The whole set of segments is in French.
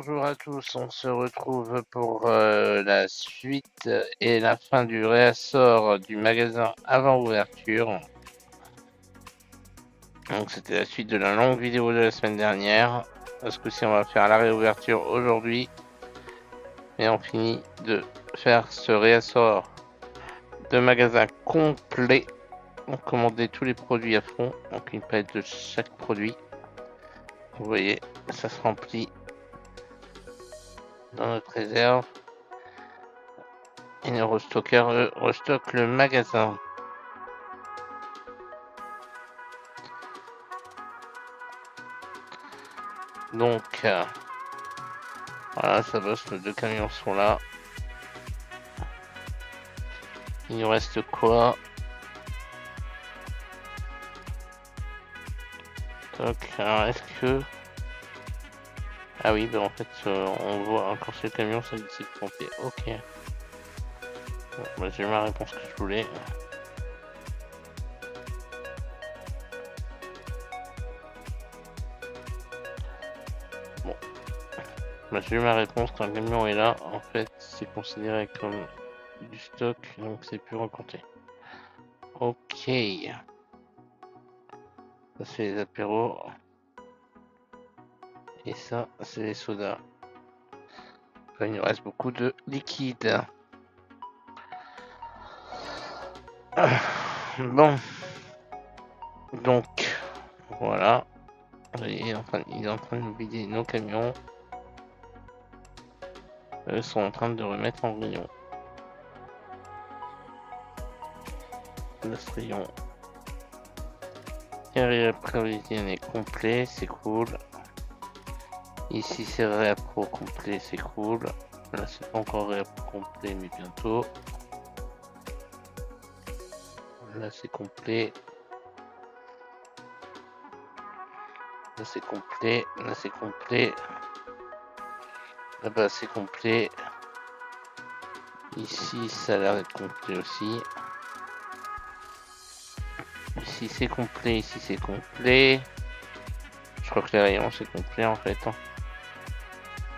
bonjour à tous, on se retrouve pour la suite et la fin du réassort du magasin avant ouverture. Donc c'était la suite de la longue vidéo de la semaine dernière. Ce coup-ci on va faire la réouverture aujourd'hui. Et on finit de faire ce réassort de magasin complet. On commandait tous les produits à fond, donc une palette de chaque produit. Vous voyez, ça se remplit dans notre réserve. Et nos restockers restockent le magasin. Donc, voilà, ça bosse, nos deux camions sont là. Il nous reste quoi? Donc, alors est-ce que... Ah oui, bah en fait, on voit encore ce camion, ça décide de pomper. Ok. Bon, bah, j'ai ma réponse que je voulais. Bon. Bah, j'ai eu ma réponse, quand le camion est là, en fait, c'est considéré comme du stock, donc c'est plus recompté. Ok. Ça, c'est les apéros. Et ça, c'est les sodas. Enfin, il nous reste beaucoup de liquide. Bon. Donc, voilà. Il est en train de nous vider nos camions. Eux sont en train de remettre en rayon. Le rayon. Réapprovisionné complet, c'est cool. Ici c'est réappro complet, c'est cool. Là c'est pas encore réappro complet, mais bientôt. Là c'est complet. Là c'est complet. Là c'est complet. Là-bas c'est complet. Ici ça a l'air d'être complet aussi. Ici c'est complet, ici c'est complet. Je crois que les rayons c'est complet en fait.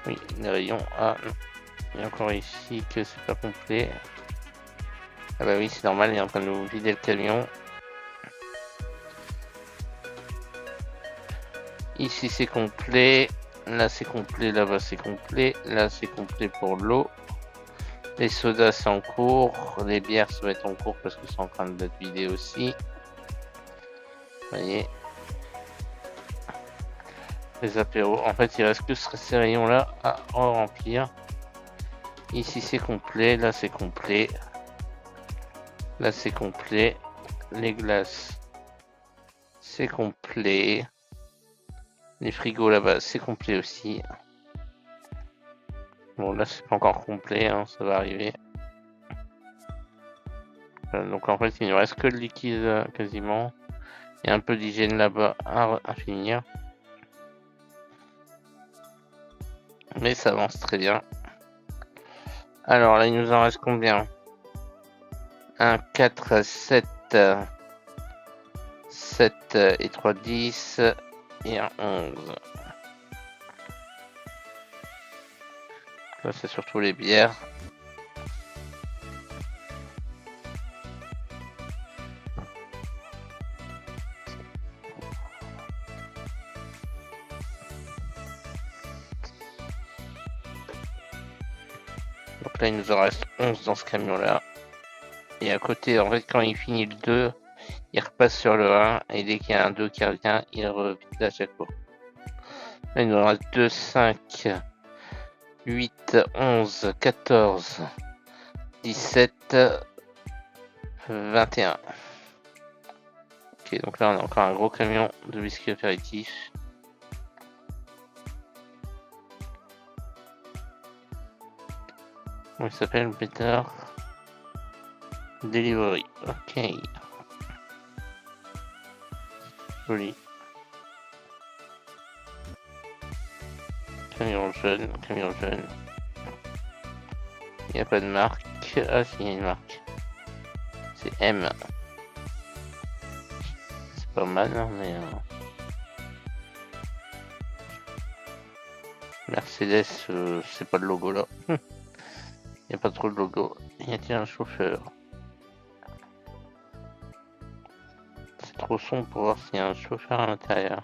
Oui, les rayons. Ah non. Il y a encore ici que c'est pas complet. Ah bah oui, c'est normal, il est en train de nous vider le camion. Ici c'est complet. Là c'est complet, là-bas c'est complet. Là c'est complet pour l'eau. Les sodas c'est en cours. Les bières ça va être en cours parce que c'est en train d'être vidé aussi. Vous voyez. Les apéros. En fait il reste que ces rayons là à remplir. Ici c'est complet. Là c'est complet. Là c'est complet. Les glaces c'est complet. Les frigos là-bas c'est complet aussi. Bon là c'est pas encore complet, hein, ça va arriver. Donc en fait il ne reste que le liquide quasiment. Il y a un peu d'hygiène là-bas à finir. Mais ça avance très bien. Alors là il nous en reste combien? Un 4, 7, 7 et 3, 10 et un 11. Ça c'est surtout les bières. Donc là il nous en reste 11 dans ce camion là. Et à côté en fait quand il finit le 2, il repasse sur le 1 et dès qu'il y a un 2 qui revient, il revide à chaque fois. Là il nous en reste 2, 5, 8, 11, 14, 17, 21. Ok, donc là on a encore un gros camion de biscuits apéritifs. Il s'appelle Better Delivery. Ok. Joli. Camion jaune, camion jaune. Il n'y a pas de marque. Ah si, il y a une marque. C'est M. C'est pas mal, hein, mais... Mercedes, c'est pas de logo là. Il n'y a pas trop de logo. Y a-t-il un chauffeur? C'est trop sombre pour voir s'il y a un chauffeur à l'intérieur.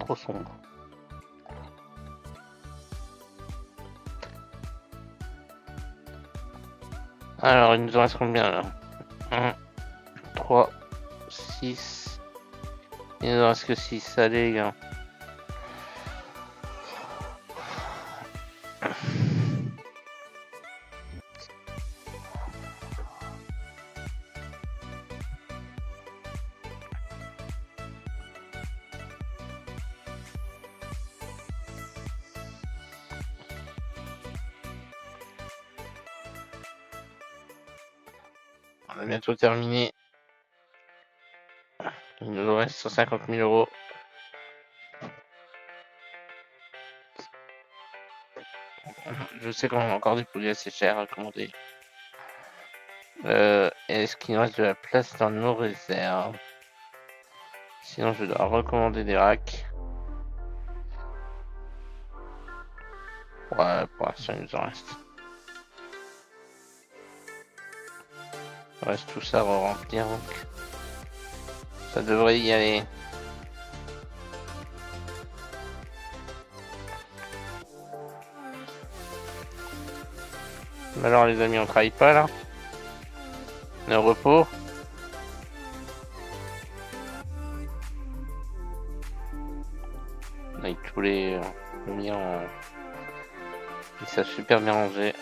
Trop sombre. Alors, il nous en reste combien là? 1, 3, 6. Il nous en reste que 6. Allez, les gars. On a bientôt terminé. Il nous reste 150 000 euros. Je sais qu'on a encore des produits assez chers à commander. Est-ce qu'il nous reste de la place dans nos réserves? Sinon, je dois recommander des racks. Ouais, pour l'instant, il nous en reste. Il reste tout ça à remplir. Donc ça devrait y aller. Mais alors, les amis, on travaille pas là? On est au repos? Avec tous les mis en. Ils savent super bien ranger.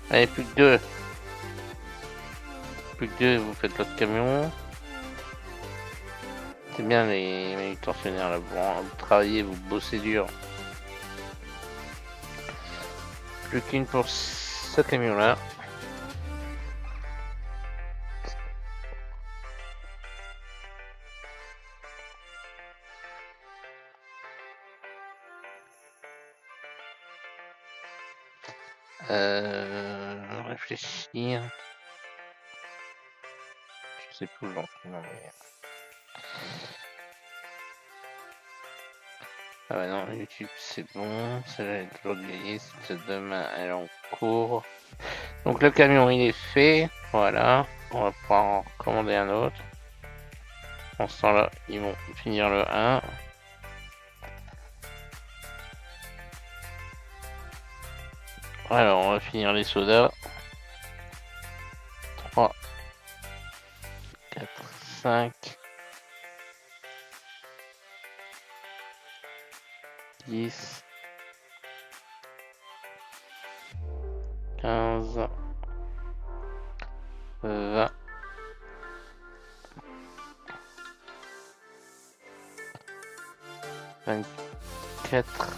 Allez, plus que 2. Plus que 2, vous faites l'autre camion. C'est bien les manutentionnaires là, vous travaillez, vous bossez dur. Plus qu'une pour ce camion là. Réfléchir. Je sais plus lentement. Mais... Ah bah non, YouTube c'est bon. Celle-là est toujours du liste. Demain elle est en cours. Donc le camion il est fait. Voilà. On va pouvoir en commander un autre. En ce temps-là, ils vont finir le 1. Alors, on va finir les sodas. 3, 4, 5, 10, 15, 20, 24,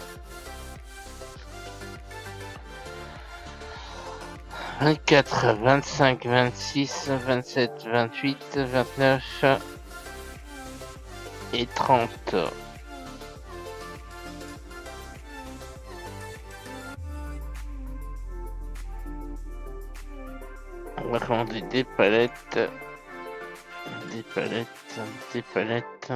24, 25, 26, 27, 28, 29 et 30. On va commander des palettes, des palettes, des palettes.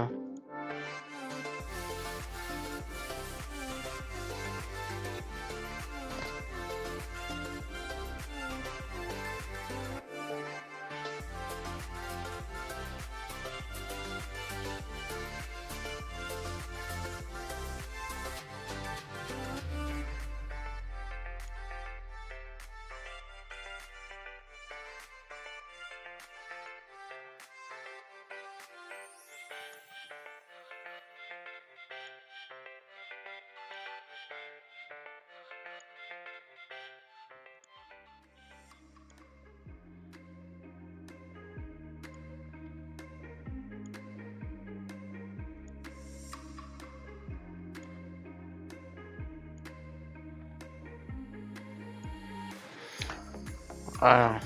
Voilà.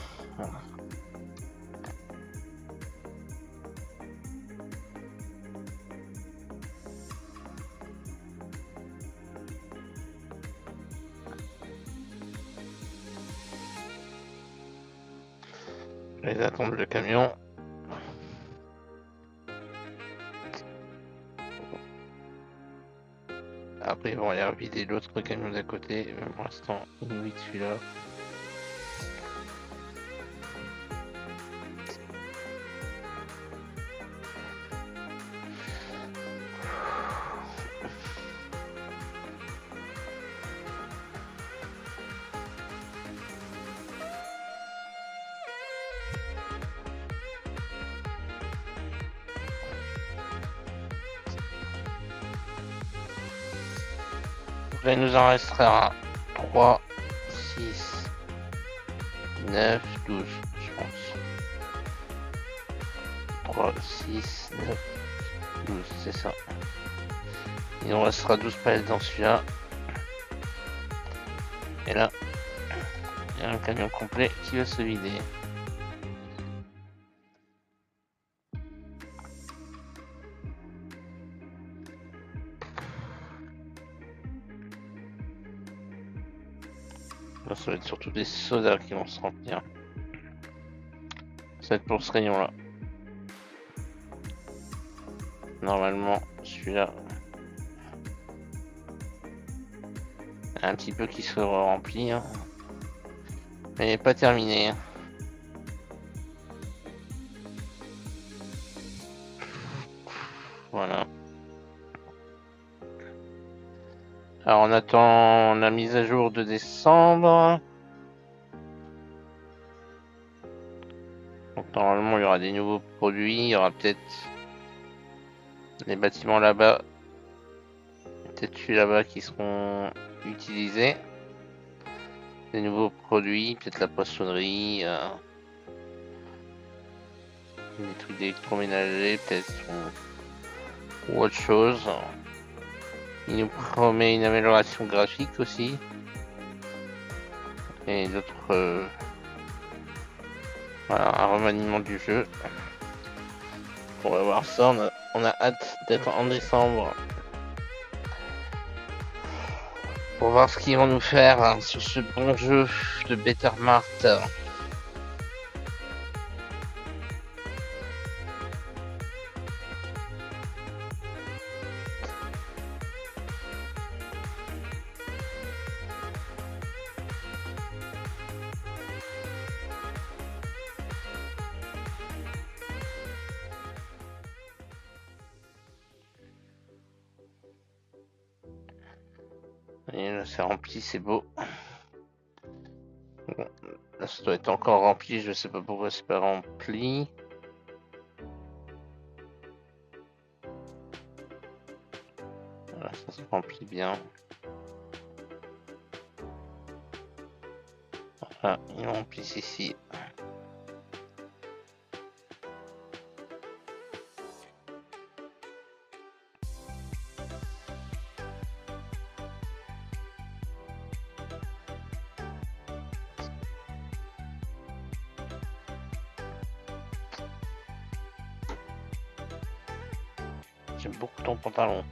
vais attendre le camion. Après, ils vont aller vider l'autre camion d'à côté. Mais pour l'instant, il nous vide celui-là. Là, il nous en restera 3, 6, 9, 12, je pense. 3, 6, 9, 12, c'est ça. Il nous restera 12 palettes dans celui-là. Et là, il y a un camion complet qui va se vider. Là, ça va être surtout des sodas qui vont se remplir. Ça va être pour ce rayon-là. Normalement, celui-là, un petit peu qui se remplit, hein. Mais pas terminé. Hein. Voilà. Alors on attend la mise à jour de décembre. Donc normalement il y aura des nouveaux produits, il y aura peut-être les bâtiments là-bas, peut-être celui là-bas qui seront utilisés. Des nouveaux produits, peut-être la poissonnerie, des trucs d'électroménager peut-être, ou autre chose. Il nous promet une amélioration graphique aussi. Et d'autres... voilà, un remaniement du jeu. On va voir ça, on a hâte d'être en décembre. Pour voir ce qu'ils vont nous faire hein, sur ce bon jeu de Bettermart. Et là c'est rempli, c'est beau. Bon, là ça doit être encore rempli, je sais pas pourquoi c'est pas rempli. Voilà, ça se remplit bien. Voilà, il remplit ici. J'aime beaucoup ton pantalon.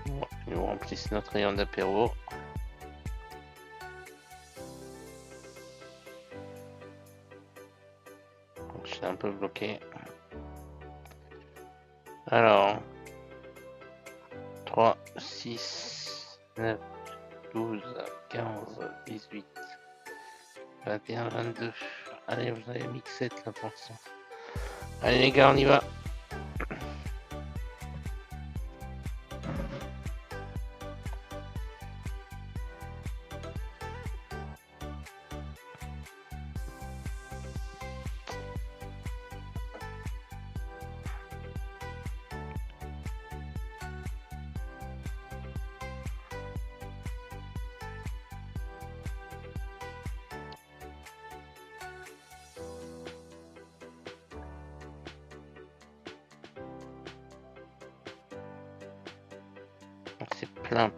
Bon, nous remplissons notre rayon d'apéro. Je suis un peu bloqué. Alors, 3, 6, 9, 12, 15, 18, 21, 22. Allez, vous avez mis 7 là pour l'instant. Allez les gars, on y va. C'est plein.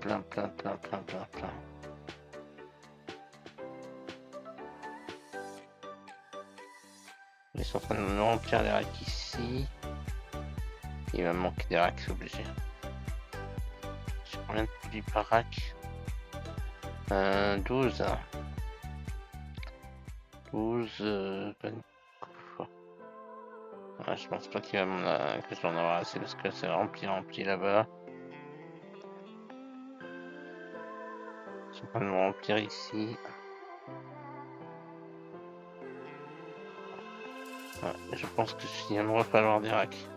Ils sont en train de me remplir les racks ici. Il va me manquer des racks, c'est obligé. J'ai combien de produits par rack 12. 12. Ouais, je pense pas qu'il va que je vais en avoir assez parce que c'est rempli là-bas. Je vais pas me remplir ici. Ouais, je pense que il va me falloir des racks.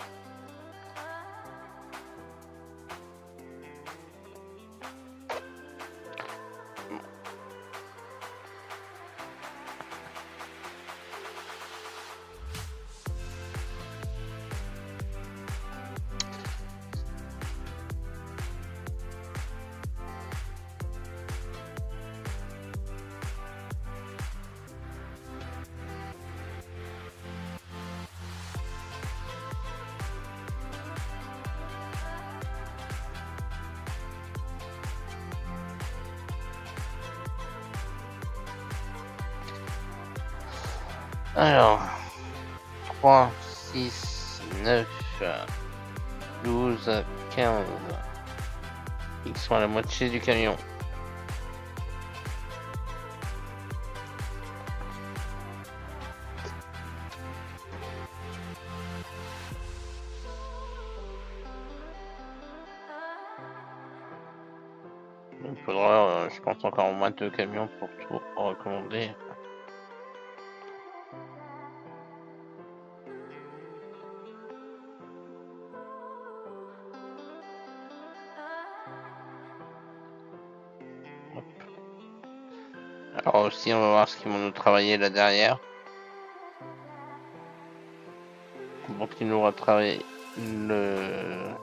Alors, 3, 6, 9, 12, 15. Ils sont à la moitié du camion. Il faudra, je pense, encore au moins 2 camions pour tout recommander. Alors aussi, on va voir ce qu'ils vont nous travailler là derrière. Donc ils nous retravaillent le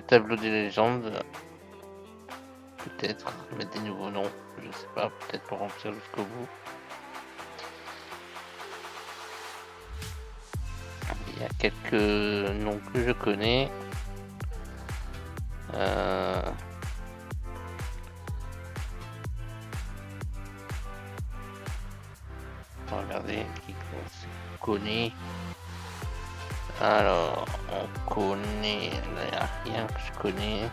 tableau des légendes. Peut-être mettre des nouveaux noms, je sais pas, peut-être pour remplir jusqu'au bout. Il y a quelques noms que je connais. On va regarder qui on connaît. Alors, on connaît, il n'y a rien que je connais.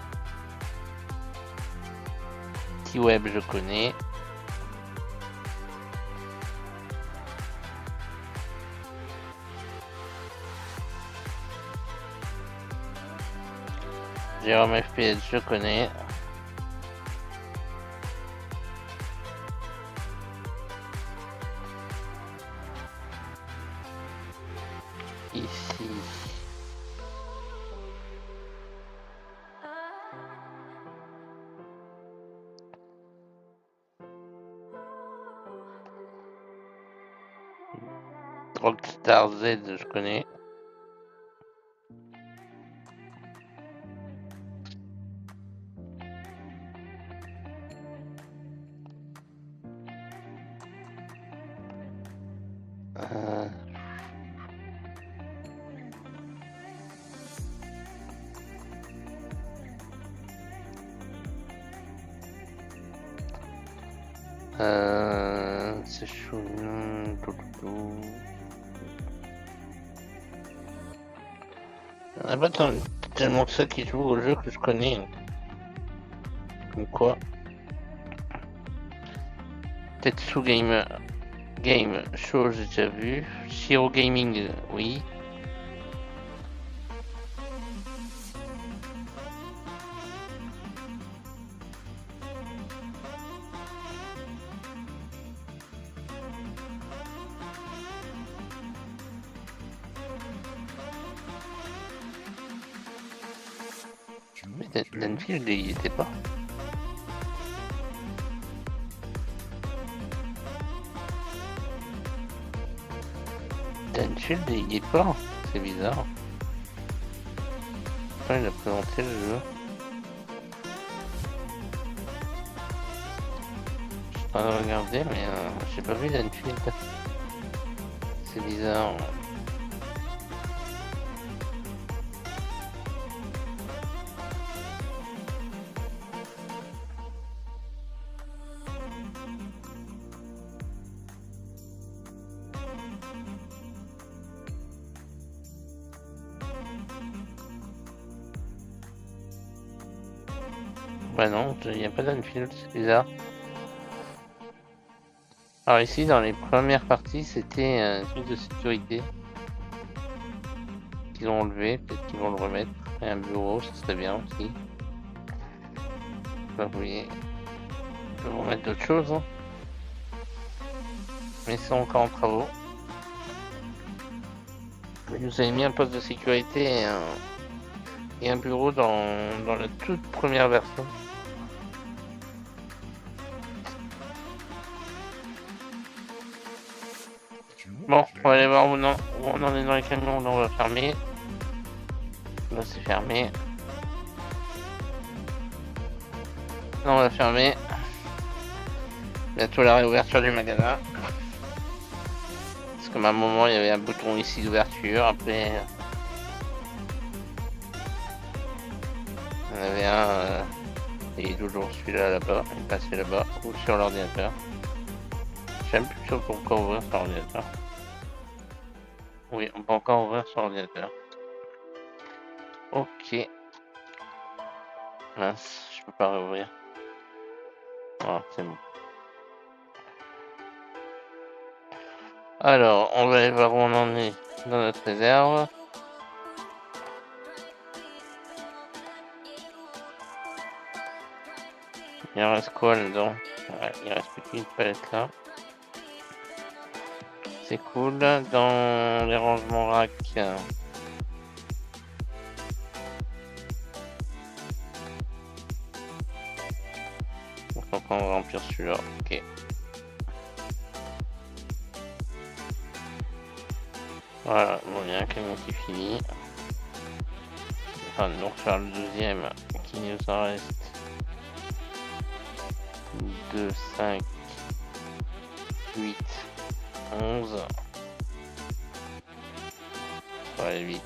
T-Web, je connais. Jérôme FPS, je connais. Ici. Rockstar Z, je connais. C'est chaud. Ah bah attends, tellement que ça qui joue au jeu que je connais. Comme quoi. Tetsu Game Show, j'ai déjà vu. Shiro Gaming, oui. Mais Danfield, il y était pas. Danfield, il y est pas. C'est bizarre. Quand il a présenté le jeu. Je suis en train de regarder, mais j'ai pas vu Danfield. C'est bizarre. Bah non, il n'y a pas d'Enfield, c'est bizarre. Alors ici, dans les premières parties, c'était un truc de sécurité qu'ils ont enlevé, peut-être qu'ils vont le remettre. Et un bureau, ça serait bien aussi. Bah, vous voyez, ils peuvent remettre d'autres choses, hein. Mais ils sont encore en travaux. Ils nous avaient mis un poste de sécurité et un bureau dans la toute première version. Bon, on va aller voir où on en est dans les camions. Là, on va fermer. Là, c'est fermé. Là, on va fermer. Bientôt la réouverture du magasin. Parce qu'à un moment, il y avait un bouton ici d'ouverture. Après, il y en avait un. Et toujours celui-là là-bas. Il passait là-bas. Ou sur l'ordinateur. J'aime plus sûr pourquoi ouvrir sur l'ordinateur. Oui, on peut encore ouvrir sur l'ordinateur. Ok. Mince, je peux pas réouvrir. Ah, c'est bon. Alors, on va aller voir où on en est dans notre réserve. Il en reste quoi là-dedans? Ouais, il reste plus qu'une palette là. C'est cool. Dans les rangements rack, donc on va remplir celui-là. Ok. Voilà, bon, il y a un camion qui finit. Enfin, donc faire le deuxième qui nous en reste 2, 5, 8, 11. Ouais, 8.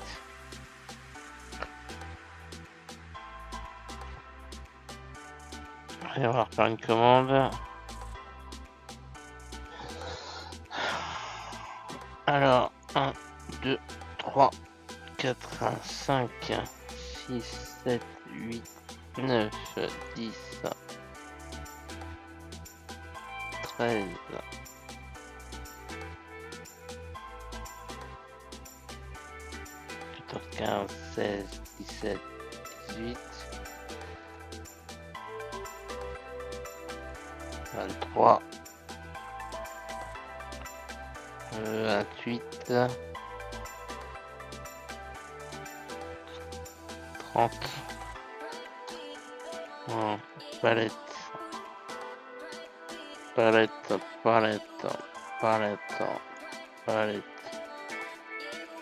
Allez, on va refaire une commande. Alors, 1, 2, 3, 4, 5, 6, 7, 8, 9, 10, 13, 14, 15, 16, 17, 18, 23, 28, 30. Oh, palette, palette, palette, palette, palette,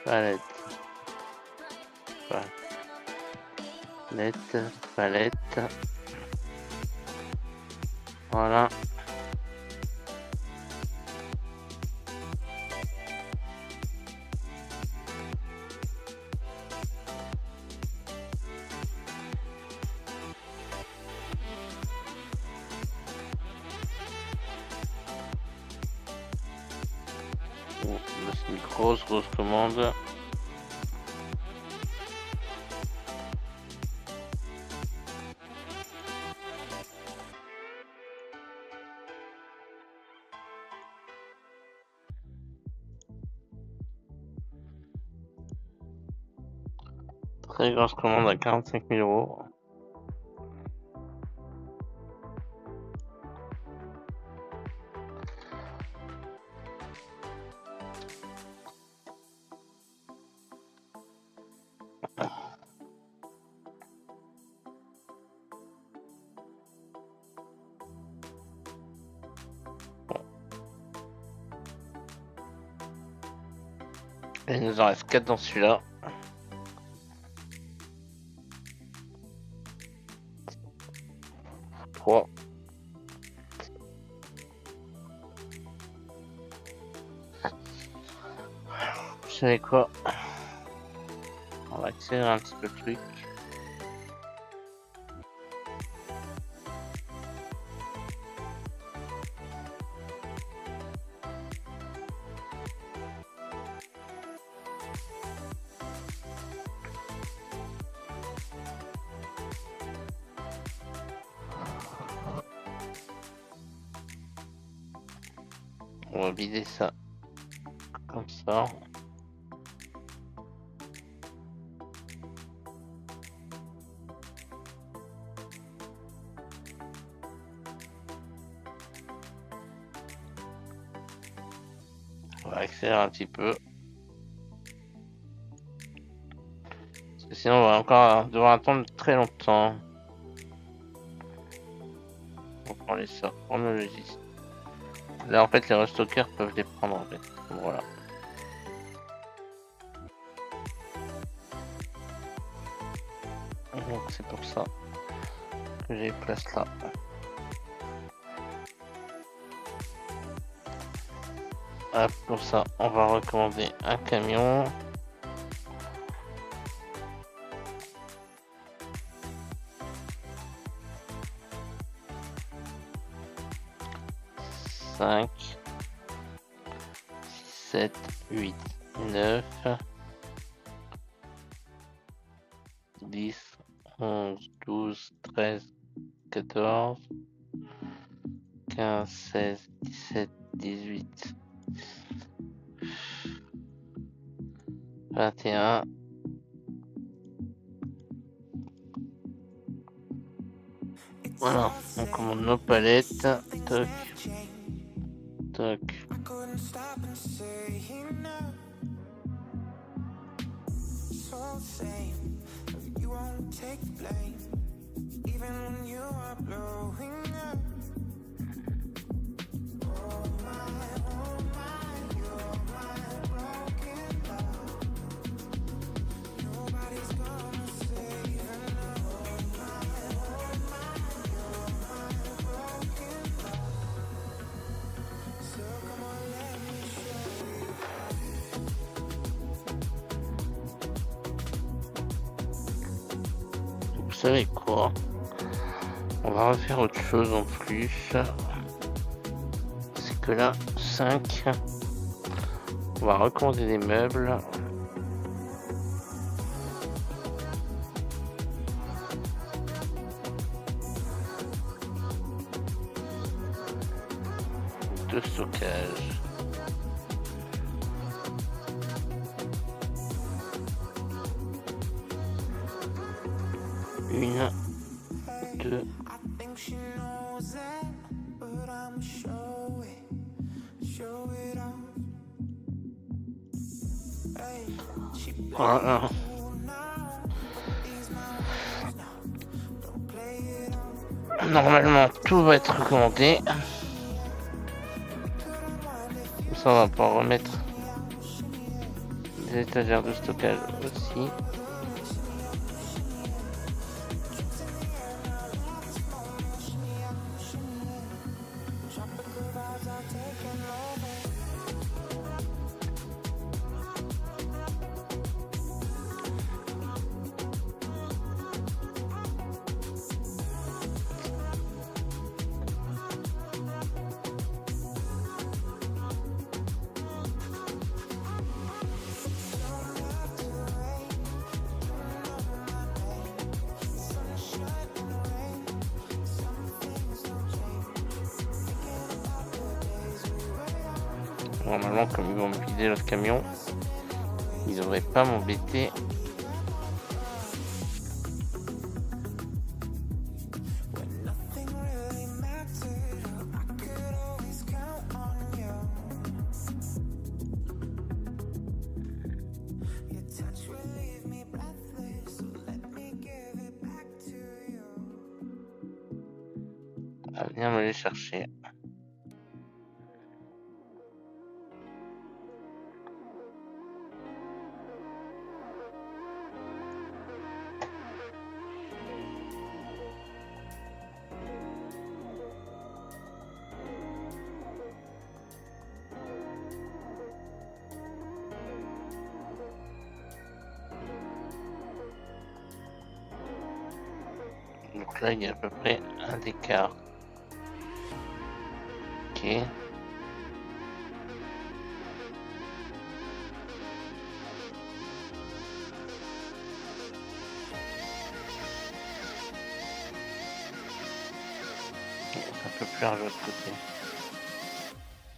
palette, palette, palette. Voilà. Oh, c'est une grosse commande. Très grosse commande à 45 000 euros. Et il nous en reste 4 dans celui-là. Vous savez quoi? On va accélérer un petit peu le truc. On va vider ça comme ça. On va accélérer un petit peu. Parce que sinon on va encore devoir attendre très longtemps. Donc on les sort chronologie. Là en fait les restockers peuvent les prendre en fait. Voilà. Donc c'est pour ça que j'ai place là. Hop, comme ça on va recommander un camion. Cinq, 7, 8, 9, 10, 11, 12, 13, 14, 15, 16, 17, 18, 21. Voilà, on commande nos palettes. Toc, toc. Vous savez quoi? On va refaire autre chose en plus. C'est que là, 5. On va recommander des meubles. De stockage. Une, deux. Voilà. Normalement, tout va être recommandé. Ça, on va pouvoir remettre des étagères de stockage aussi. Normalement, comme ils vont me vider l'autre camion, ils devraient pas m'embêter. À venir me les chercher. Donc là, il y a à peu près un écart. Ok. Un peu plus large de l'autre côté.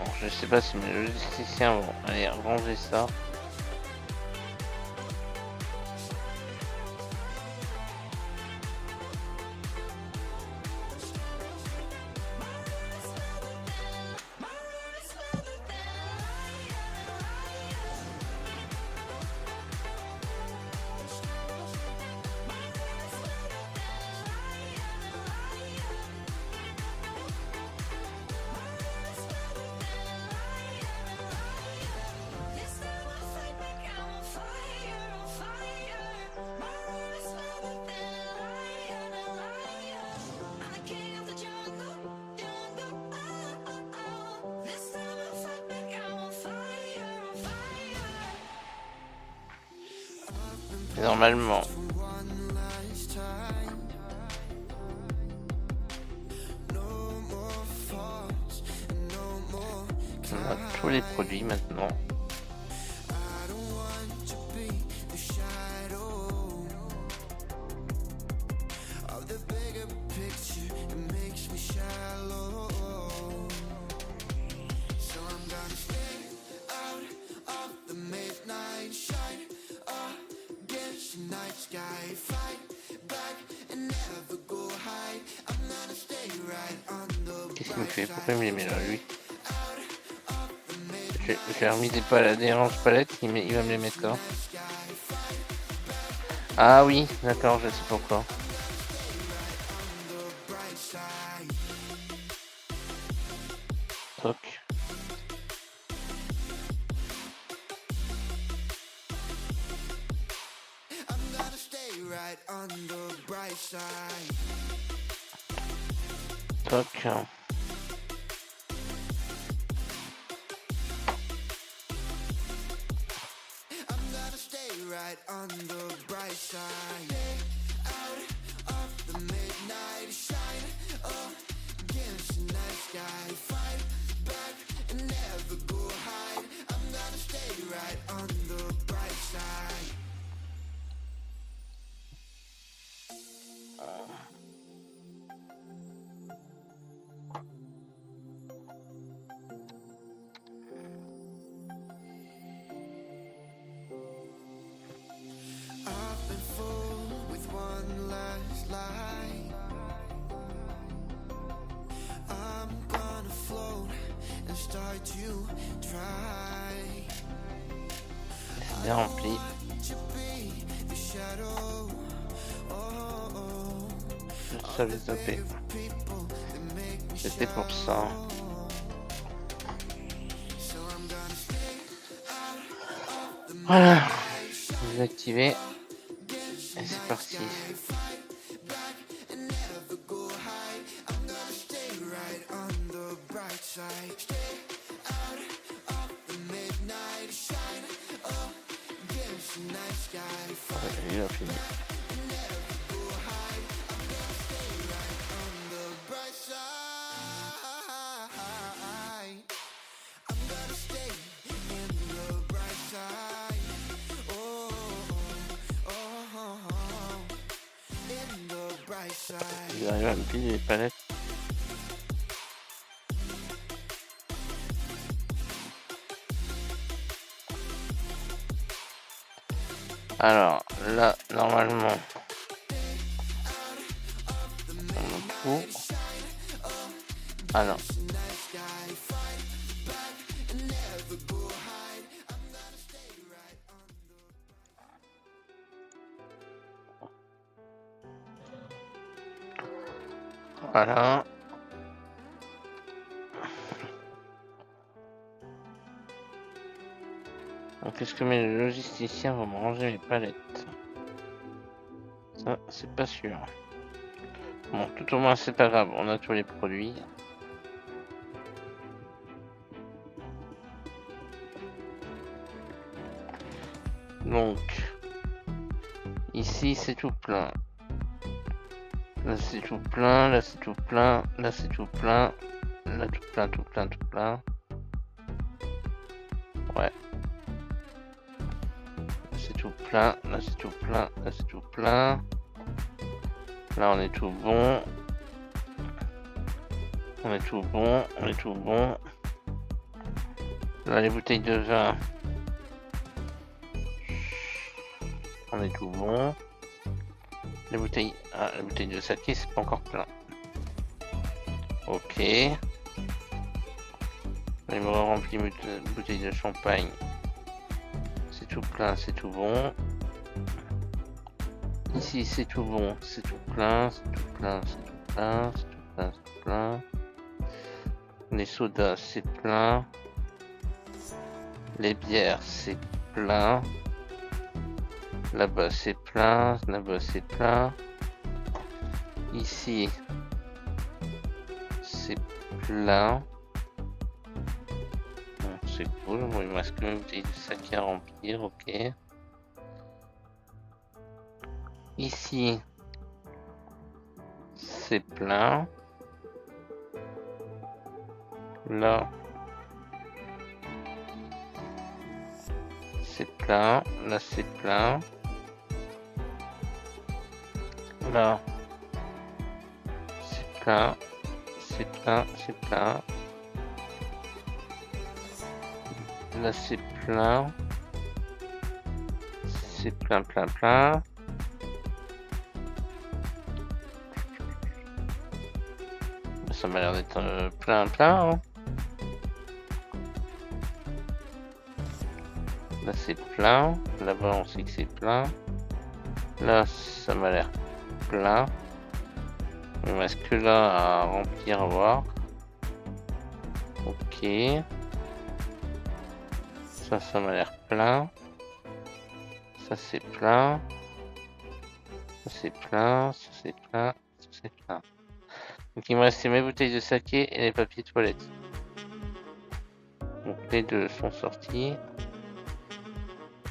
Bon, je sais pas si mes logisticiens vont aller ranger ça. Normalement. On a tous les produits maintenant. Qu'est-ce qu'il me fait? Pourquoi il me les met là, lui? J'ai remis des palettes, il va me les mettre là. Ah oui, d'accord, je sais pourquoi. Toc. Toc. C'est bien rempli. Je savais zapper. C'était pour ça. Voilà. Désactiver. Et c'est parti. Il a fini. Il arrive à me piler les palettes. Alors là, normalement, on a tout. Ah non. Voilà. Donc est-ce que mes logisticiens vont me ranger mes palettes? Ça, c'est pas sûr. Bon, tout au moins c'est pas grave, on a tous les produits. Donc, ici c'est tout plein. Là c'est tout plein, là c'est tout plein, là c'est tout plein, là tout plein, tout plein, tout plein. Ouais. Là c'est tout plein, là c'est tout plein, là c'est tout plein. Là on est tout bon. On est tout bon, on est tout bon. Là, les bouteilles de vin. On est tout bon. Les bouteilles... Ah, la bouteille de saké, c'est pas encore plein. Ok. Il me remplit une bouteille de champagne. C'est tout plein, c'est tout bon. Ici, c'est tout bon, c'est tout plein, c'est tout plein, c'est tout plein, c'est tout plein, c'est tout plein. Les sodas, c'est plein. Les bières, c'est plein. Là-bas, c'est plein. Là-bas, c'est plein. Ici, c'est plein. Bon, c'est cool. Bon, il me reste que une bouteille de saké à remplir. Ok. Ici, c'est plein. Là, c'est plein. Là, c'est plein. Là, c'est plein. C'est plein, c'est plein. Là, c'est plein. C'est plein, plein, plein. Ça m'a l'air d'être plein, plein. Hein. Là, c'est plein. Là-bas, on sait que c'est plein. Là, ça m'a l'air plein. Il me reste que là à remplir, à voir. Ok. Ça m'a l'air plein. Ça, c'est plein. Ça, c'est plein. Ça, c'est plein. Ça, c'est plein. Donc, il me reste mes bouteilles de saké et les papiers toilettes. Donc, les deux sont sortis.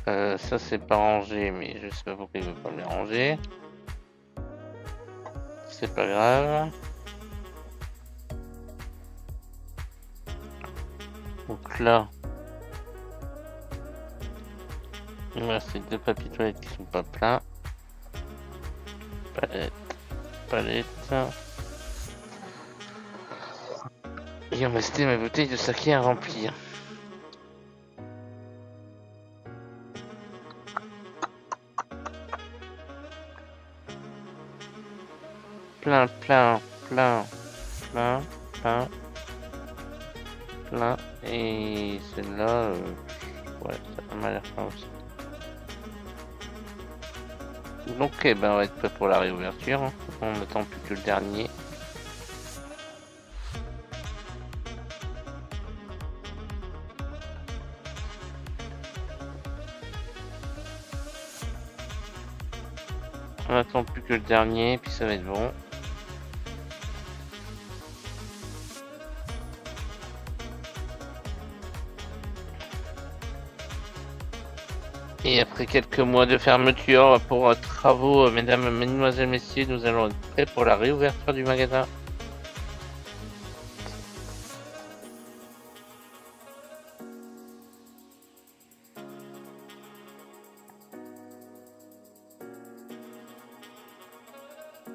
Ça, c'est pas rangé, mais je sais pas pourquoi il veut pas me les ranger. C'est pas grave. Donc là, il me reste les deux papiers toilettes qui sont pas pleins. Palette, palette. Il me restait mes bouteilles de saké à remplir. Plein, plein, plein, plein, plein, plein. Et celle-là, ouais, ça m'a l'air plein aussi. Donc, eh ben, on va être prêt pour la réouverture. Hein. On n'attend plus que le dernier. On n'attend plus que le dernier, puis ça va être bon. Et après quelques mois de fermeture pour travaux, mesdames, mesdemoiselles, messieurs, nous allons être prêts pour la réouverture du magasin.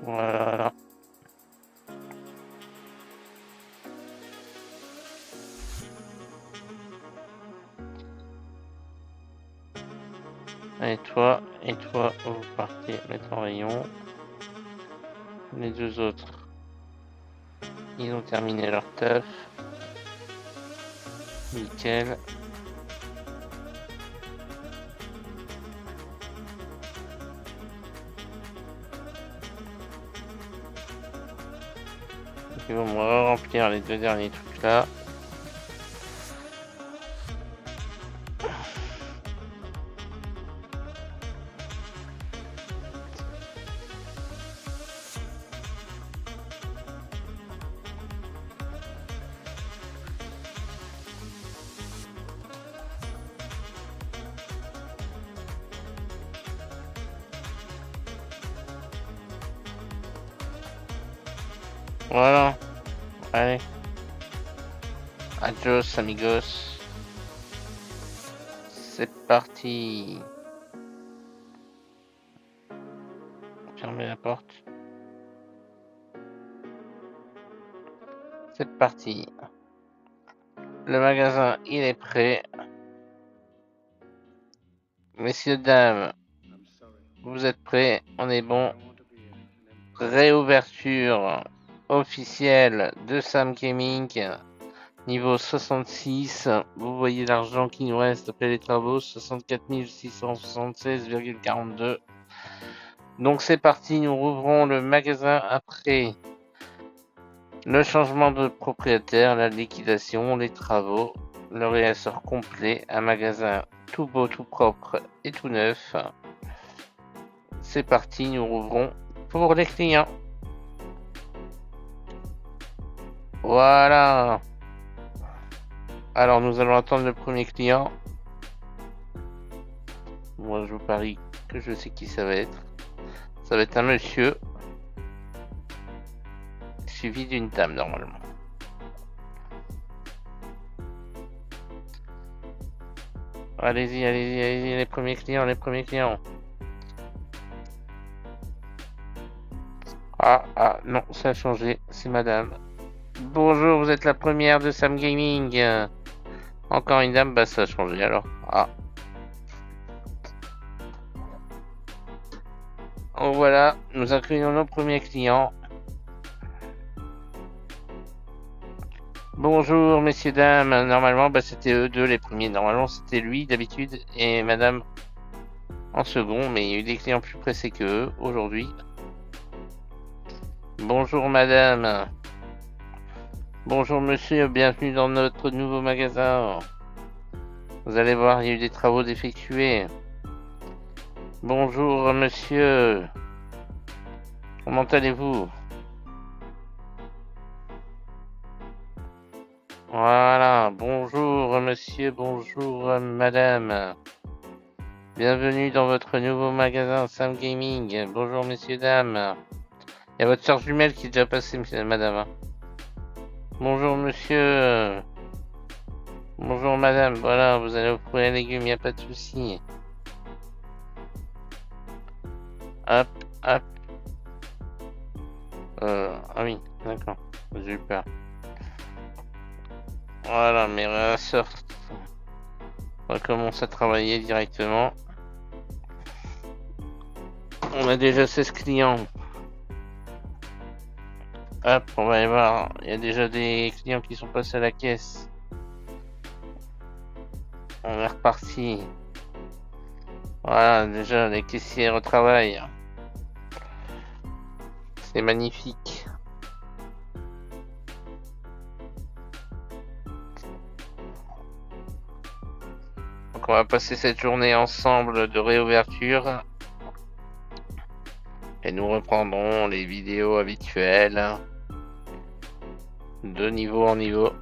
Voilà. Et toi, vous partez mettre en rayon. Les deux autres, ils ont terminé leur taf. Nickel. Donc ils vont me remplir les deux derniers trucs là. Voilà. Allez. Adios amigos. C'est parti. Fermez la porte. C'est parti. Le magasin, il est prêt. Messieurs, dames, vous êtes prêts? On est bon. Réouverture officielle de Sam Gaming. Niveau 66. Vous voyez l'argent qui nous reste après les travaux. 64 676,42. Donc c'est parti, nous rouvrons le magasin après le changement de propriétaire, la liquidation, les travaux, le réassort complet, un magasin tout beau, tout propre et tout neuf. C'est parti, nous rouvrons pour les clients. Voilà. Alors nous allons attendre le premier client. Moi je vous parie que je sais qui ça va être. Ça va être un monsieur. Suivi d'une dame normalement. Allez-y, allez-y, allez-y, les premiers clients, les premiers clients. Ah, non, ça a changé, c'est madame. Bonjour, vous êtes la première de Sam Gaming. Encore une dame, bah ça a changé alors. Ah. Oh voilà, nous accueillons nos premiers clients. Bonjour messieurs, dames. Normalement, bah c'était eux deux les premiers. Normalement, c'était lui d'habitude et madame en second, mais il y a eu des clients plus pressés que eux aujourd'hui. Bonjour madame. Bonjour monsieur, bienvenue dans notre nouveau magasin. Vous allez voir, il y a eu des travaux d'effectuer. Bonjour monsieur. Comment allez-vous? Voilà, bonjour monsieur, bonjour madame. Bienvenue dans votre nouveau magasin Sam Gaming. Bonjour messieurs, dames. Il y a votre soeur jumelle qui est déjà passée, madame. Bonjour monsieur. Bonjour madame, voilà, vous allez vous prendre les légumes, il n'y a pas de souci. Hop, hop. Ah oui, d'accord, j'ai eu peur. Voilà, mes réasseurs. On va commencer à travailler directement. On a déjà 16 clients. Hop, on va y voir. Il y a déjà des clients qui sont passés à la caisse. On est reparti. Voilà, déjà les caissiers retravaillent. C'est magnifique. Donc on va passer cette journée ensemble de réouverture. Et nous reprendrons les vidéos habituelles. De niveau en niveau.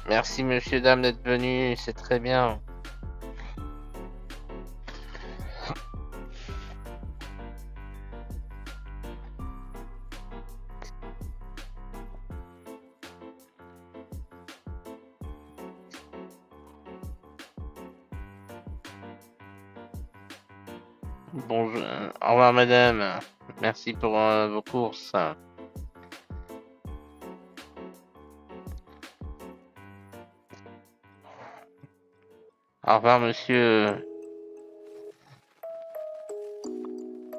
Merci monsieur, dame d'être venu, c'est très bien. Bonjour, au revoir madame. Merci pour vos courses. Au revoir monsieur.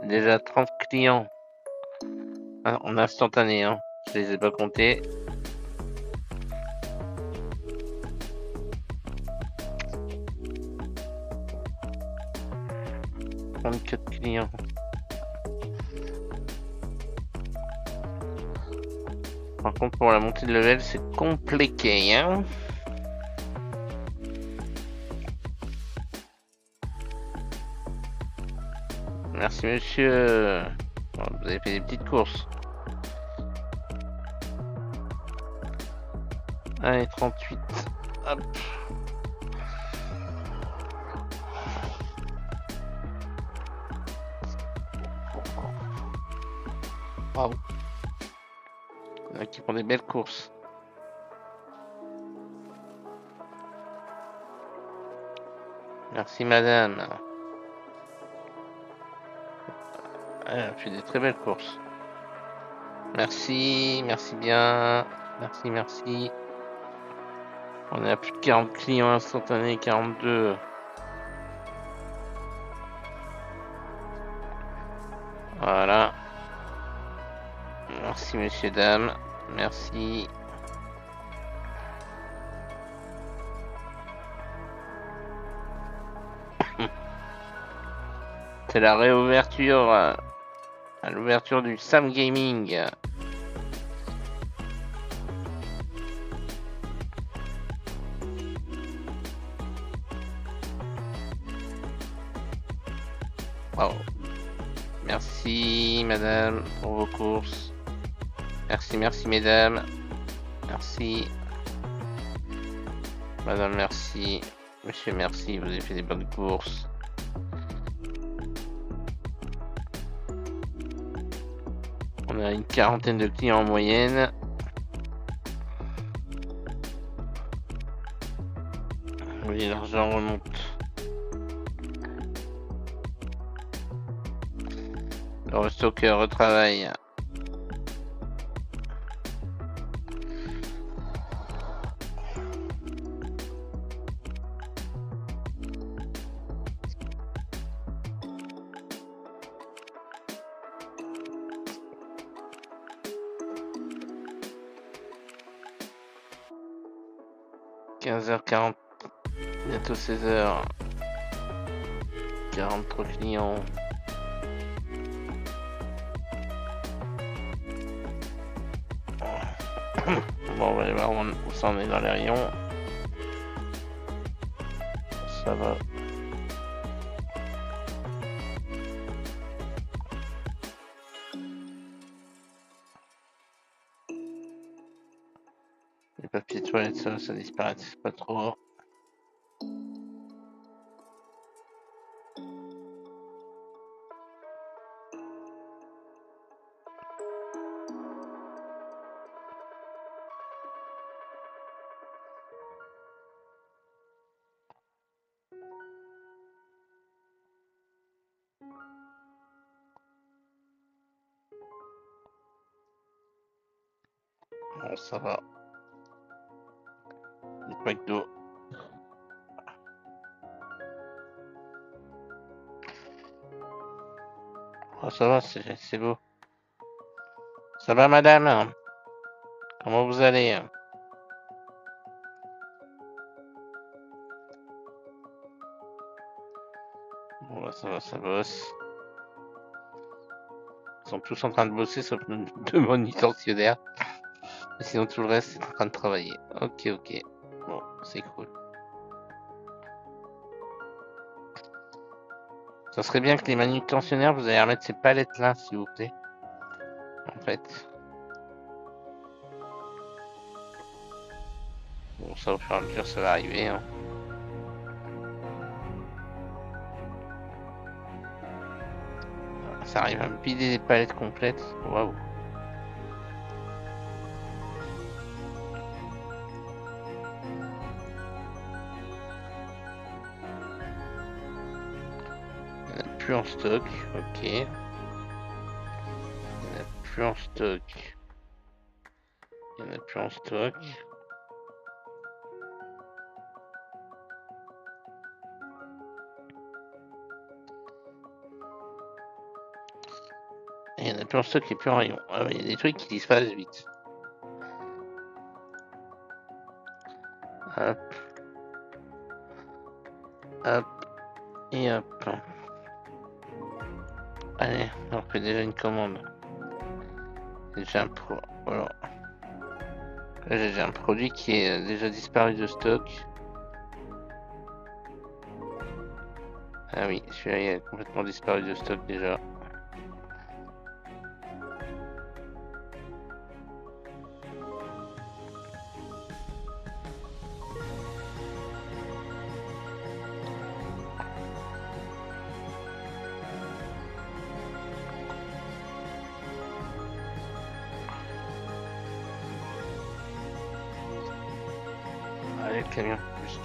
Déjà 30 clients. En instantané, hein. Je les ai pas comptés. « 34 clients. Par contre, pour la montée de level, c'est compliqué, hein. Merci monsieur. Bon, vous avez fait des petites courses. Allez, 38. Hop. Bravo. Il y en a qui font des belles courses. Merci madame. Elle fait des très belles courses. Merci, merci bien. Merci, merci. On est à plus de 40 clients instantanés, 42. Voilà. Merci, messieurs, dames. Merci. C'est la réouverture. À l'ouverture du Sam Gaming. Wow. Merci, madame, pour vos courses. Merci, merci, mesdames. Merci. Madame, merci. Monsieur, merci. Vous avez fait des bonnes courses. On a une quarantaine de clients en moyenne. Oui, l'argent remonte. Le restocker retravaille. « 15h40, bientôt 16h. 43 clients. Bon, on va aller voir où ça en est dans les rayons. Ça va. Les papiers toilettes, ça disparaît, c'est pas trop. Bon, ça va. Une pack d'eau. Oh, ça va, c'est beau. Ça va, madame? Comment vous allez? Bon, là, ça va, ça bosse. Ils sont tous en train de bosser, sauf nos deux manutentionnaires. Mais sinon, tout le reste est en train de travailler. Ok, ok. Bon, c'est cool. Ça serait bien que les manutentionnaires, vous allez remettre ces palettes là, s'il vous plaît. En fait. Bon, ça au fur et à mesure, ça va arriver. Hein. Ça arrive à me vider des palettes complètes. Waouh. Il n'y en a plus en stock. Ok. Il n'y en a plus en stock. Il n'y en a plus en stock. Il y en a plus en stock et plus en rayon. Ah ouais, il y a des trucs qui disparaissent vite. Hop. Hop. Et hop. Allez, on fait déjà une commande. Déjà un pro. Voilà. Là, j'ai déjà un produit qui est déjà disparu de stock. Ah oui, celui-là il est complètement disparu de stock déjà. Allez, le camion, juste.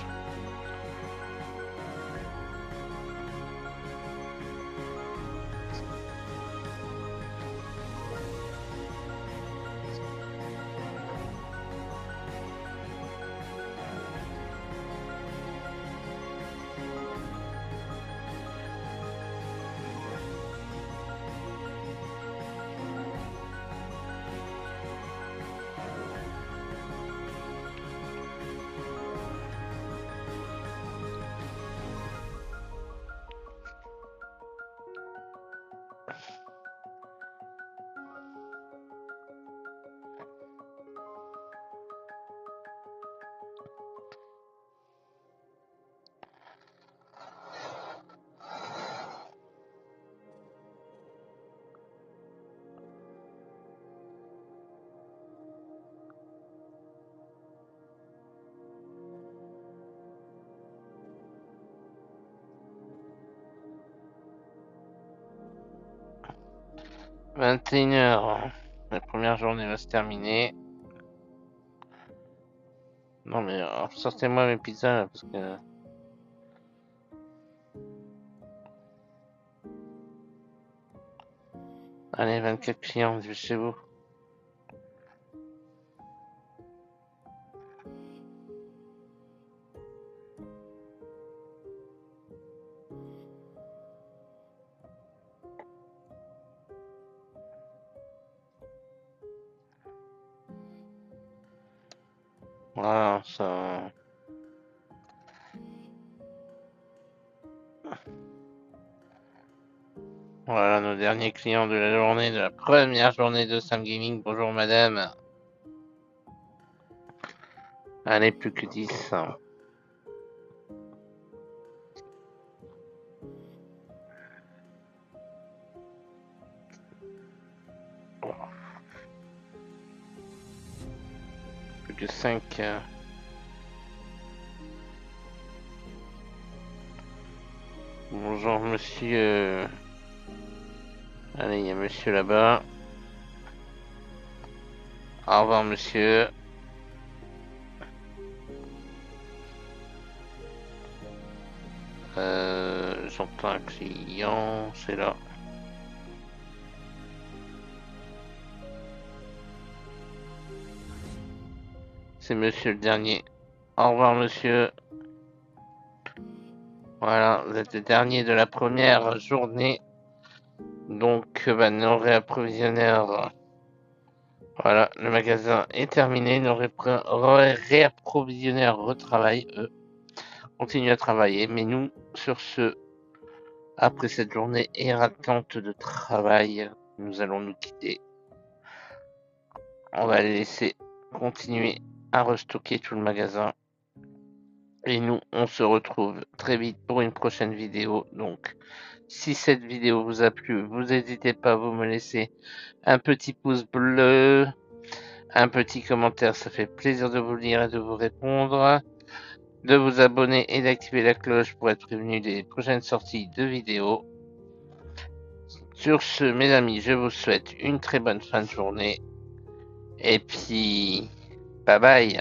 21h. La première journée va se terminer. Non mais sortez-moi mes pizzas là, parce que... Allez, 24 clients de chez vous. Voilà, ça... Voilà nos derniers clients de la journée, de la première journée de Sam Gaming. Bonjour madame. Allez, plus que 10. Plus que 5. Bonjour monsieur. Allez, il y a monsieur là-bas. Au revoir monsieur. J'entends un client, c'est là. C'est monsieur le dernier. Au revoir monsieur. Voilà, vous êtes le dernier de la première journée. Donc, nos réapprovisionneurs. Voilà, le magasin est terminé. Nos réapprovisionneurs retravaillent, eux. Continuent à travailler. Mais nous, sur ce, après cette journée éreintante de travail, nous allons nous quitter. On va les laisser continuer à restocker tout le magasin. Et nous, on se retrouve très vite pour une prochaine vidéo. Donc, si cette vidéo vous a plu, vous n'hésitez pas à vous me laisser un petit pouce bleu, un petit commentaire, ça fait plaisir de vous lire et de vous répondre, de vous abonner et d'activer la cloche pour être prévenu des prochaines sorties de vidéos. Sur ce, mes amis, je vous souhaite une très bonne fin de journée. Et puis, bye bye.